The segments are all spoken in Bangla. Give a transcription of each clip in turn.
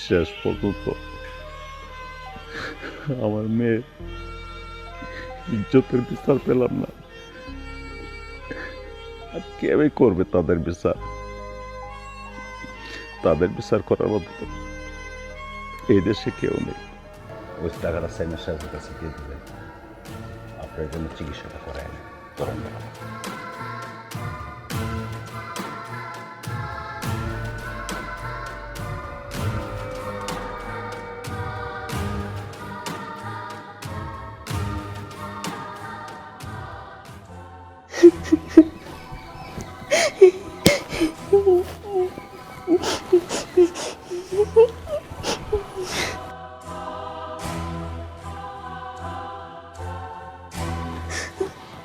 শেষ পর্যন্ত আমার মেয়ে ইজ্জতের বিচার পেলাম না। আর কেউই করবে তাদের বিচার? তাদের বিচার করার মতো এই দেশে কেউ নেই। ওই টাকাটা সাইনের সাহেবের কাছে দিয়ে দিলেন, আপনার জন্য চিকিৎসাটা করায় না করেন না।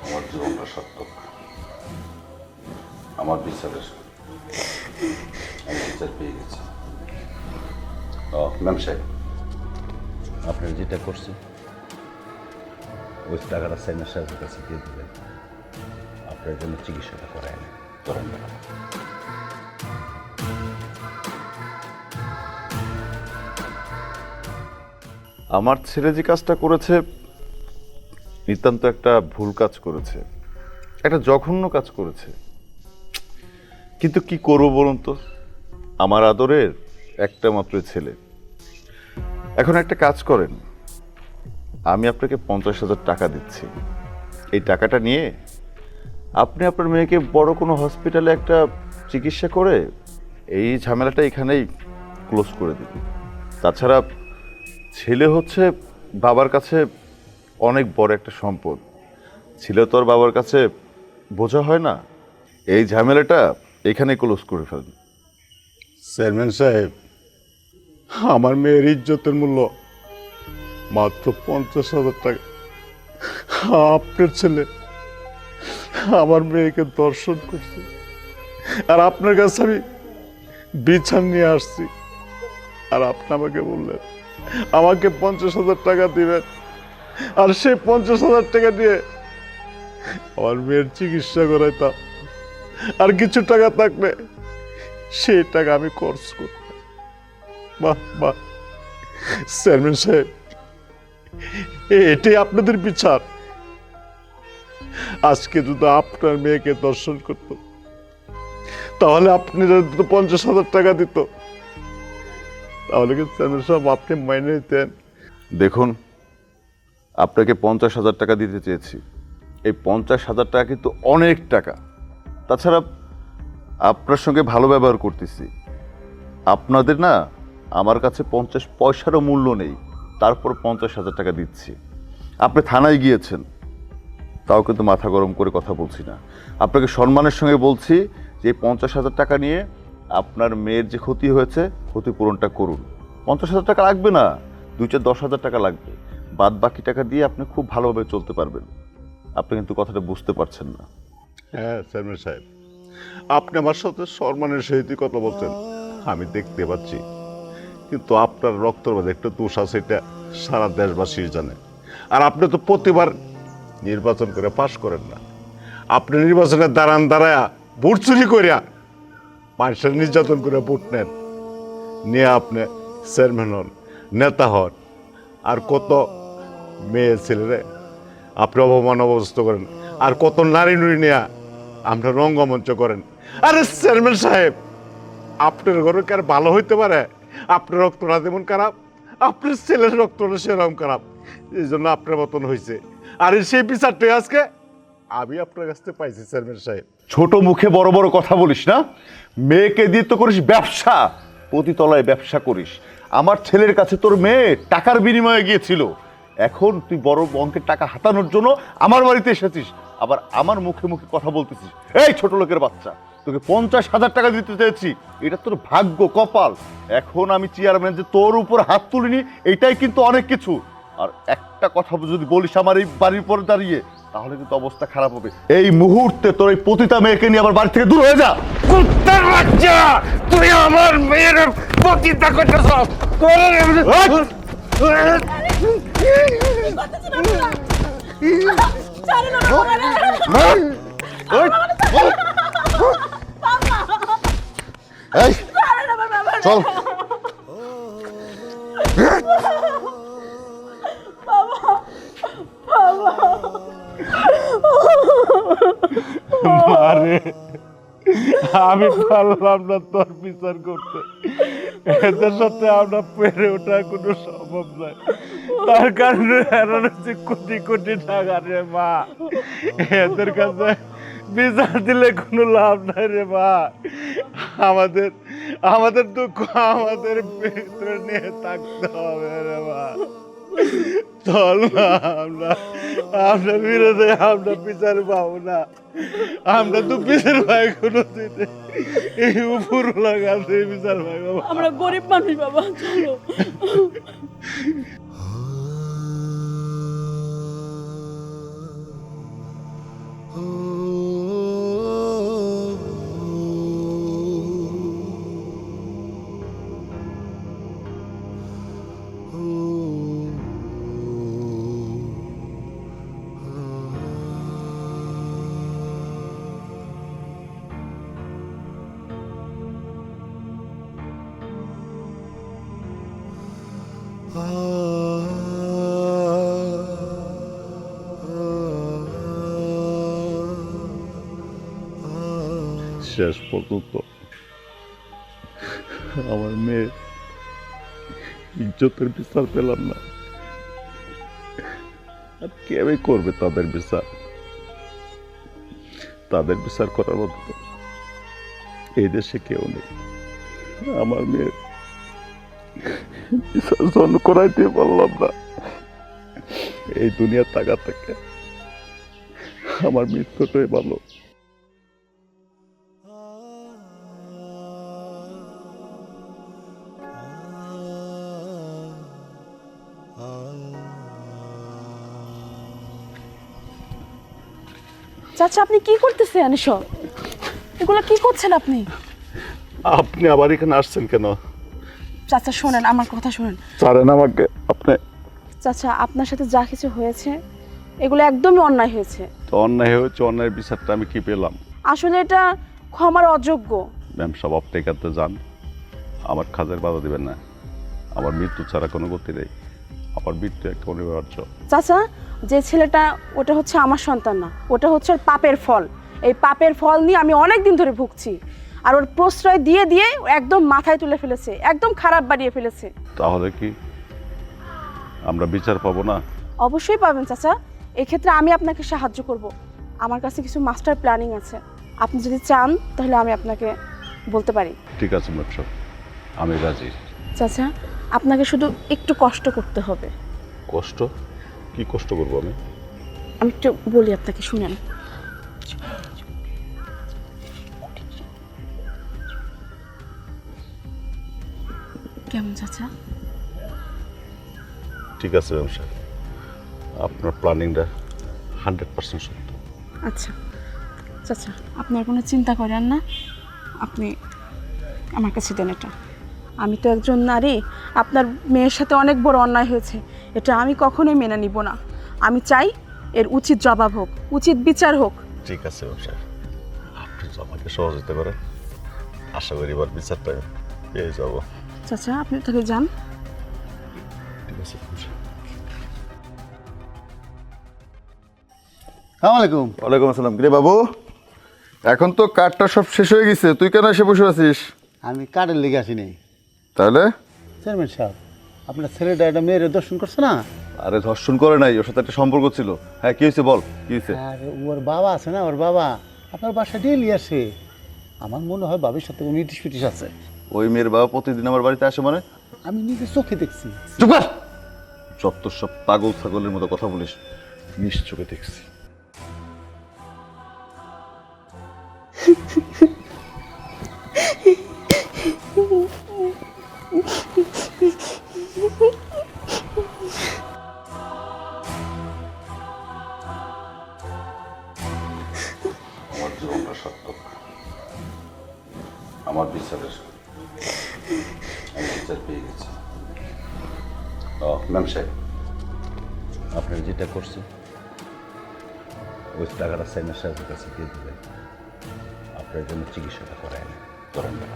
আমার জীবনটা সার্থক, আমার বিচারের আমি বিচার পেয়ে গেছি। ও ম্যাম সাহেব, আপনার যেটা করছে ওই টাকাটা সাইনের সাহেবের কাছে দিয়ে দিলেন, আপনার জন্য চিকিৎসাটা করায় না করেন না। আমার ছেলে যে কাজটা করেছে নিতান্ত একটা ভুল কাজ করেছে, একটা জঘন্য কাজ করেছে। কিন্তু কি করব বলুন তো, আমার আদরের একটা মাত্র ছেলে। এখন একটা কাজ করেন, আমি আপনাকে 50,000 টাকা দিচ্ছি। এই টাকাটা নিয়ে আপনি আপনার মেয়েকে বড় কোনো হসপিটালে একটা চিকিৎসা করে এই ঝামেলাটা এখানেই ক্লোজ করে দিন। তাছাড়া ছেলে হচ্ছে বাবার কাছে অনেক বড় একটা সম্পদ। ছেলে তো আর বাবার কাছে বোঝা হয় না। এই ঝামেলাটা এখানেই ক্লোজ করে ফেলুন। চেয়ারম্যান সাহেব, আমার মেয়ের ইজ্জতের মূল্য মাত্র 50,000 টাকা। আপনার ছেলে আমার মেয়েকে দর্শন করছে, আর আপনার কাছে আমি বিচার নিয়ে আসছি। আর আপনি আমাকে বললেন আমাকে 50,000 টাকা দিবেন, আর সেই 50,000 টাকা দিয়ে আমার মেয়ের চিকিৎসা করাইতাম। আর কিছু টাকা থাকলে সেই টাকা আমি খরচ করতাম। বাহ বাহ, চেয়ারম্যান সাহেব, এটাই আপনাদের বিচার? আজকে যদি আপনার মেয়েকে দর্শন করত, তাহলে আপনি যদি 50,000 টাকা দিত, তাহলে কি চেয়ারম্যান সাহেব আপনি মাইনে নিতেন? দেখুন, আপনাকে 50,000 টাকা দিতে চেয়েছি। এই 50,000 টাকা কিন্তু অনেক টাকা। তাছাড়া আপনার সঙ্গে ভালো ব্যবহার করতেছি। আপনাদের না আমার কাছে 50 পয়সারও মূল্য নেই, তারপর 50,000 টাকা দিচ্ছি। আপনি থানায় গিয়েছেন, তাও কিন্তু মাথা গরম করে কথা বলছি না। আপনাকে সম্মানের সঙ্গে বলছি যে 50,000 টাকা নিয়ে আপনার মেয়ের যে ক্ষতি হয়েছে ক্ষতিপূরণটা করুন। 50,000 টাকা লাগবে না, 2-10,000 টাকা লাগবে। বাদ বাকি টাকা দিয়ে আপনি খুব ভালোভাবে চলতে পারবেন। আপনি কিন্তু কথাটা বুঝতে পারছেন না। হ্যাঁ চেয়ারম্যান সাহেব, আপনি আমার সাথে সম্মানের সহিত কথা বলছেন, আমি দেখতে পাচ্ছি। কিন্তু আপনার রক্তের মধ্যে একটা দোষ আছে, এটা সারা দেশবাসী জানে। আর আপনি তো প্রতিবার নির্বাচন করে পাশ করেন না। আপনি নির্বাচনে দাঁড়ায়া ভোট চুরি করিয়া মানুষের নির্যাতন করে ভোট নেন, নিয়ে আপনি চেয়ারম্যান হন, নেতা হন। আর কত মেয়ে ছেলেরে আপনি অপমান অবস্থ করেন, আর কত নারী নুরি নিয়ে আপনার রঙ্গমঞ্চ করেন। আরে চেয়ারম্যান সাহেব, আপনার ঘরে কি আর ভালো হইতে পারে? আপনার রক্তটা যেমন খারাপ, আপনার ছেলের রক্তটা সেরকম খারাপ। এই জন্য আপনার মতন হয়েছে। আর সেই বিচারটাই আজকে আমি আপনার কাছ থেকে পাইছি চেয়ারম্যান সাহেব। ছোট মুখে বড় বড় কথা বলিস না। মেয়েকে দিয়ে তো করিস ব্যবসা, প্রতিতলায় ব্যবসা করিস। আমার ছেলের কাছে তোর মেয়ে টাকার বিনিময়ে গিয়েছিল। এখন তুই বড় অঙ্কের টাকা হাতানোর জন্য আমার বাড়িতে এসেছিস, আবার আমার মুখে মুখে কথা বলতেছিস। এই ছোট লোকের বাচ্চা, তোকে 50,000 টাকা দিতে চেয়েছি, এটা তোর ভাগ্য কপাল। এখন আমি চেয়ারম্যান যে তোর উপর হাত তুলিনি, এটাই কিন্তু অনেক কিছু। আর একটা কথা যদি বলিস আমার এই বাড়ির পরে দাঁড়িয়ে, তাহলে কিন্তু অবস্থা খারাপ হবে। এই মুহূর্তে তোর এই পতিতা মেয়েকে নিয়ে আমার বাড়ি থেকে দূর হয়ে যা। কুত্তার বাচ্চা, তুই আমার মেয়ের পতিতা করতেছস। এই চল, আরে আমি পারলাম না তোর বিচার করতে, এদের সাথে আমরা পেরে ওঠা কোনো সম্ভব নয়। তার কারণে হারানো হচ্ছে কোটি কোটি টাকা রে মা, এদের কাছে বিচার দিলে কোনো লাভ নাই রে মা। আমাদের আমাদের দুঃখ আমাদের ভিতরে নিয়ে থাকতে হবে রে মা। চল না, আমরা আমরা বিরোধে আমরা বিচার পাবো না। আমরা তো বিচার পাই কোনো দিনে, এই উপর লাগাতে বিচার পাই বাবা। আমরা গরিব মানুষ বাবা, চলো। শেষ পর্যন্ত আমার মেয়ে ইজ্জতের বিচার পেলাম না। আর কেউই করবে তাদের বিচার? তাদের বিচার করার মতো এই দেশে কেউ নেই। আমার মেয়ের বিচার জন্য করাইতে পারলাম না। এই দুনিয়ার টাকা থেকে আমার মৃত্যুটাই ভালো। চাচা আপনি কি করতেছেন এসব? এগুলো কি করছেন আপনি? আপনি আবার এখানে আসছেন কেন? চাচা শোনেন, আমার কথা শোনেন। ছাড়েন আমাকে আপনি। চাচা আপনার সাথে যা কিছু হয়েছে এগুলো একদমই অন্যায় হয়েছে। তো অন্যায় হয়েছে, অন্যায়ের বিচারটা আমি কি পেলাম? আসলে এটা ক্ষমার অযোগ্য। ম্যাম সব আপনি একাতে যান, আমার কাজের বাধা দিবেন না। আমার মৃত্যু ছাড়া কোনো গতি নেই, আমার মৃত্যু একটা অনিবার্য। চাচা যে ছেলেটা, ওটা হচ্ছে আমার সন্তান না, ওটা হচ্ছে ওর পাপের ফল। এই পাপের ফল নিয়ে আমি অনেক দিন ধরে ভুগছি, আর ওর প্রশ্রয় দিয়ে দিয়ে একদম মাথায় তুলে ফেলেছে, একদম খারাপ বানিয়ে ফেলেছে। তাহলে কি আমরা বিচার পাবো না? অবশ্যই পাবেন চাচা। এক্ষেত্রে আমি আপনাকে সাহায্য করব। আমার কাছে কিছু মাস্টার প্ল্যানিং আছে, আপনি যদি চান তাহলে আমি আপনাকে বলতে পারি। ঠিক আছে ম্যাম সাহেব, আমি রাজি। চাচা আপনাকে শুধু একটু কষ্ট করতে হবে। কষ্ট? কি কষ্ট করবো আমি? আমি একটু বলি আপনাকে, শুনেন। কেমন চাচা? ঠিক আছে ম্যাম সাহেব, আপনার প্ল্যানিংটা 100% সত্য। আচ্ছা চাচা, আপনার কোনো চিন্তা করেন না, আপনি আমার কাছে দেন এটা। আমি তো একজন নারী, আপনার মেয়ের সাথে অনেক বড় অন্যায় হয়েছে, এটা আমি কখনোই মেনে নিব না। আমি চাই এর উচিত জবাব হোক, উচিত বিচার হোক। ঠিক আছে ম্যাম সাহেব, আপনি তো আমাকে সহযোগিতা করেন, আশা করি এবার বিচারটা পেয়ে যাব। চাচা আপনি তাহলে যান। ঠিক আছে ম্যাম সাহেব। আসসালামাইকুম। ওয়ালাইকুম আসসালাম। রে বাবু, এখন তো কাঠটা সব শেষ হয়ে গেছে, তুই কেন এসে বসে আছিস? আমি কার্ডের লেগে আসি নাই। তাহলে? চেয়ারম্যান সাহেব, আপনার ছেলেটা একটা মেয়ের দর্শন করছে না? আরে ধর্ষণ করে নাই, ওর সাথে একটা সম্পর্ক ছিল। হ্যাঁ কি হয়েছে বল, কি হয়েছে? আর ওর বাবা আছে না, ওর বাবা আপনার বাসায় ডেলি আসে। আমার মনে হয় বাবির সাথে কোনো ইটিস পিটিস আছে। ওই মেয়ের বাবা প্রতিদিন আমার বাড়িতে আসে মানে? আমি নিজের চোখে দেখছি। চুপ কর! যত সব পাগল ছাগলের মতো কথা বলিস, নিশ্চয়ই দেখছি। আমার জীবনটা সার্থক, আমার বিচারের আমি বিচার পেয়ে গেছি। ম্যাম সাহেব, আপনার যেটা করছে ওই টাকাটা সাইনার সাহেবের কাছে দিয়ে দেবেন, আপনার জন্য চিকিৎসাটা করায় না করেন না।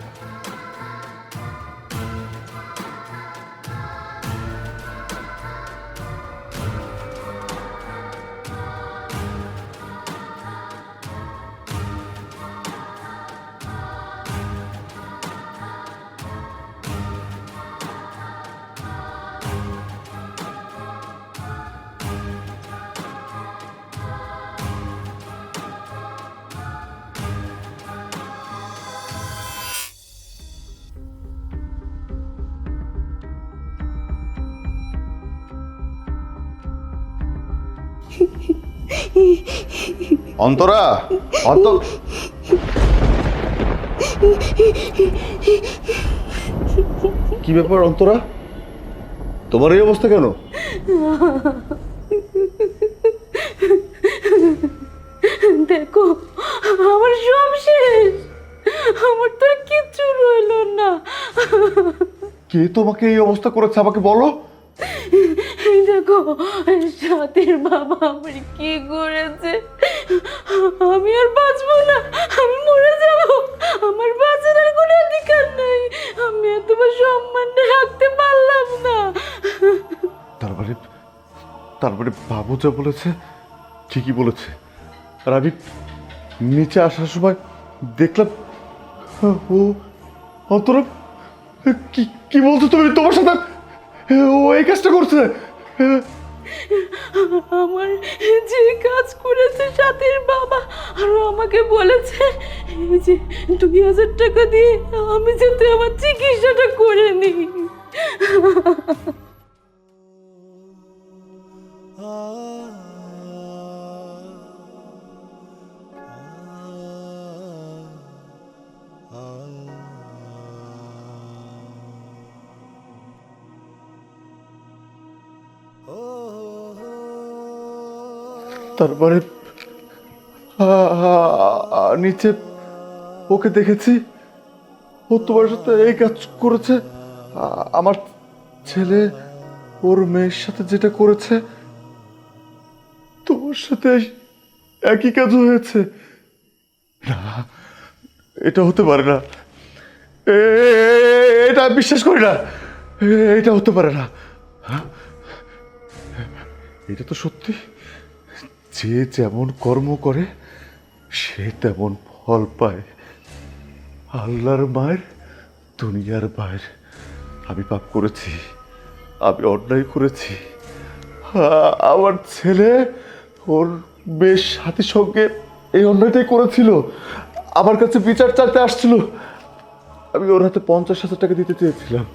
অন্তরা, অন্ত কি ব্যাপার অন্তরা, তোমার এই অবস্থা কেন? দেখো আমার সব শেষ, আমার তো আর কিচ্ছু রইলো না। কে তোমাকে এই অবস্থা করেছে আমাকে বলো। এই দেখো সাথীর বাবা আমার কি করেছে, আমি আর বাঁচবো না, আমি মরে যাব, আমার বাঁচার আর কোনো অধিকার নেই, আমি আর তোমার সম্মান রাখতে পারলাম না। তারপরে বাবু যা বলেছে ঠিকই বলেছে। আর আমি নিচে আসার সময় দেখলাম ও অন্তরা, কি কি বলছো তুমি? তোমার সাথে ও এই কাজটা করছে? আমার যে কাজ করেছে সাথীর বাবা, আরো আমাকে বলেছে এই যে 2000 টাকা দিয়ে আমি যাতে আমার চিকিৎসাটা করে নিই। তারপরে নিচে ওকে দেখেছি, ও তোমার সাথে এই কাজ করেছে। আমার ছেলে ওর মেয়ের সাথে যেটা করেছে তোমার সাথে একই কাজ হয়েছে। না, এটা হতে পারে না, এটা বিশ্বাস করি না, এটা হতে পারে না। হ্যাঁ, এটা তো সত্যি, যে যেমন কর্ম করে সে তেমন ফল পায়। আল্লাহর মায়ের দুনিয়ার মায়ের। আমি পাপ করেছি, আমি অন্যায় করেছি। আমার ছেলে ওর বেশ সাথীর সঙ্গে এই অন্যায়টাই করেছিল, আমার কাছে বিচার চাইতে আসছিল। আমি ওর হাতে 50,000 টাকা দিতে চেয়েছিলাম,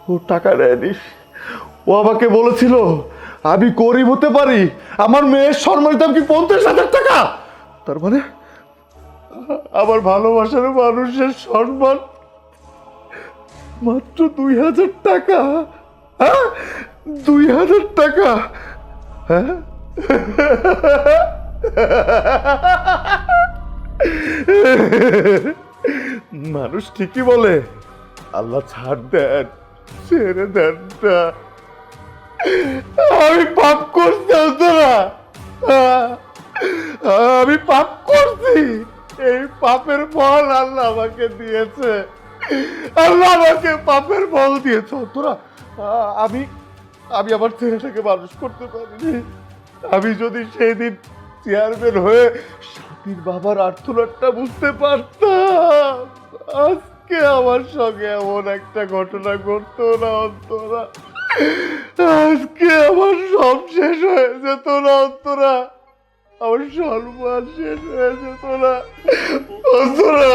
ও টাকা নেয়নি। ও আমাকে বলেছিল আমি গরিব হতে পারি, আমার মেয়ের সম্মানের দাম কি 50,000 টাকা? তার মানে আমার ভালোবাসার মানুষের সম্মান মাত্র 2,000 টাকা? হ্যাঁ, 2,000 টাকা? হ্যাঁ, মানুষ ঠিকই বলে আল্লাহ ছাড় দেন, ছেড়ে দেন না। আমি পাপ করছি অন্তরা, আমি পাপ করছি। এই পাপের ফল আল্লাহ আমাকে দিয়েছে, আল্লাহ আমাকে পাপের ফল দিয়েছে অন্তরা। আমি আমি আমার ছেলেটাকে মানুষ করতে পারিনি। আমি যদি সেই দিন চেয়ারম্যান হয়ে সাথীর বাবার আর্তনাদটা বুঝতে পারতাম, আজকে আমার সঙ্গে এমন একটা ঘটনা ঘটতো না অন্তরা। আজকে আমার সব শেষ হয়ে যেত না অন্তরা, আমার সম্মান শেষ হয়ে যেত না অন্তরা।